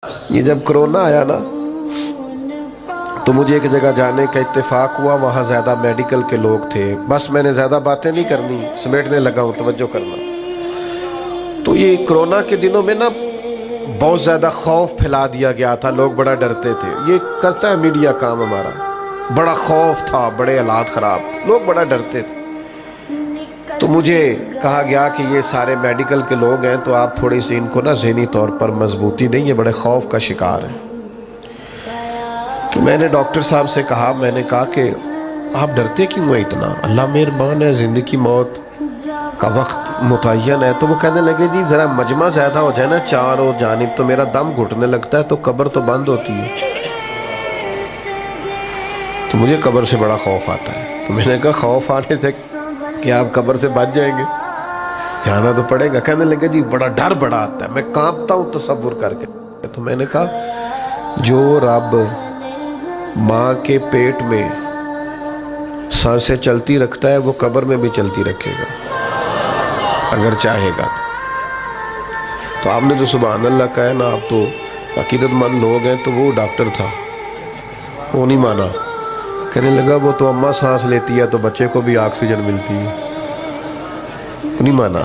یہ جب کرونا آیا نا تو مجھے ایک جگہ جانے کا اتفاق ہوا، وہاں زیادہ میڈیکل کے لوگ تھے. بس میں نے زیادہ باتیں نہیں کرنی، سمیٹنے لگا ہوں، توجہ کرنا. تو یہ کرونا کے دنوں میں نا بہت زیادہ خوف پھیلا دیا گیا تھا، لوگ بڑا ڈرتے تھے. یہ کرتا ہے میڈیا کام ہمارا. بڑا خوف تھا، بڑے حالات خراب، لوگ بڑا ڈرتے تھے. تو مجھے کہا گیا کہ یہ سارے میڈیکل کے لوگ ہیں تو آپ تھوڑی سی ان کو نا ذہنی طور پر مضبوطی دیں، یہ بڑے خوف کا شکار ہیں. تو میں نے ڈاکٹر صاحب سے کہا، میں نے کہا کہ آپ ڈرتے کیوں ہیں اتنا؟ اللہ مہربان ہے، زندگی موت کا وقت متعین ہے. تو وہ کہنے لگے جی ذرا مجمع زیادہ ہو جائے نا چاروں جانب تو میرا دم گھٹنے لگتا ہے، تو قبر تو بند ہوتی ہے. تو مجھے قبر سے بڑا خوف آتا ہے. تو میں نے کہا خوف آنے سے کہ آپ قبر سے بچ جائیں گے، جانا تو پڑے گا. کہنے لگے جی بڑا ڈر بڑا آتا ہے، میں کانپتا ہوں تصور کر کے. تو میں نے کہا جو رب ماں کے پیٹ میں سانسیں چلتی رکھتا ہے وہ قبر میں بھی چلتی رکھے گا اگر چاہے گا. تو آپ نے تو سبحان اللہ کہا ہے نا، آپ تو عقیدت مند لوگ ہیں. تو وہ ڈاکٹر تھا، وہ نہیں مانا. کہنے لگا وہ تو اماں سانس لیتی ہے تو بچے کو بھی آکسیجن ملتی ہے. وہ نہیں مانا.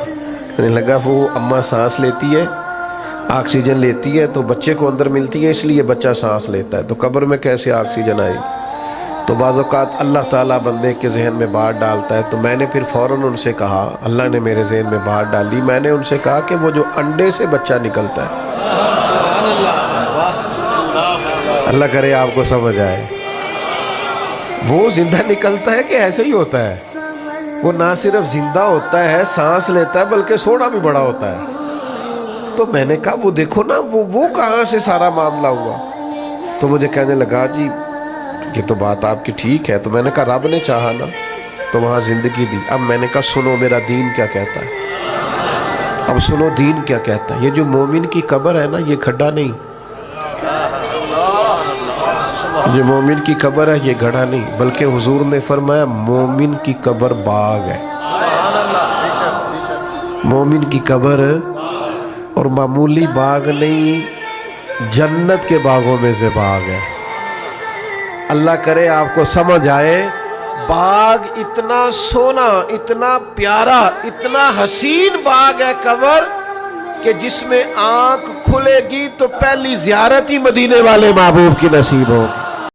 کہنے لگا وہ اماں سانس لیتی ہے، آکسیجن لیتی ہے تو بچے کو اندر ملتی ہے، اس لیے بچہ سانس لیتا ہے. تو قبر میں کیسے آکسیجن آئی؟ تو بعض اوقات اللہ تعالیٰ بندے کے ذہن میں بات ڈالتا ہے. تو میں نے پھر فوراً ان سے کہا، اللہ نے میرے ذہن میں بات ڈالی، میں نے ان سے کہا کہ وہ جو انڈے سے بچہ نکلتا ہے، اللہ کرے آپ کو سمجھ آئے، وہ زندہ نکلتا ہے کہ ایسے ہی ہوتا ہے؟ وہ نہ صرف زندہ ہوتا ہے، سانس لیتا ہے، بلکہ سونا بھی بڑا ہوتا ہے. تو میں نے کہا وہ دیکھو نا وہ کہاں سے سارا معاملہ ہوا؟ تو مجھے کہنے لگا جی یہ تو بات آپ کی ٹھیک ہے. تو میں نے کہا رب نے چاہا نا تو وہاں زندگی دی. اب میں نے کہا سنو میرا دین کیا کہتا ہے، اب سنو دین کیا کہتا ہے. یہ جو مومن کی قبر ہے نا یہ کھڈا نہیں، جو مومن کی قبر ہے یہ گڑھا نہیں، بلکہ حضور نے فرمایا مومن کی قبر باغ ہے. مومن کی قبر اور معمولی باغ نہیں، جنت کے باغوں میں سے باغ ہے. اللہ کرے آپ کو سمجھ آئے. باغ اتنا سونا، اتنا پیارا، اتنا حسین باغ ہے قبر کہ جس میں آنکھ کھلے گی تو پہلی زیارت ہی مدینے والے محبوب کی نصیب ہو.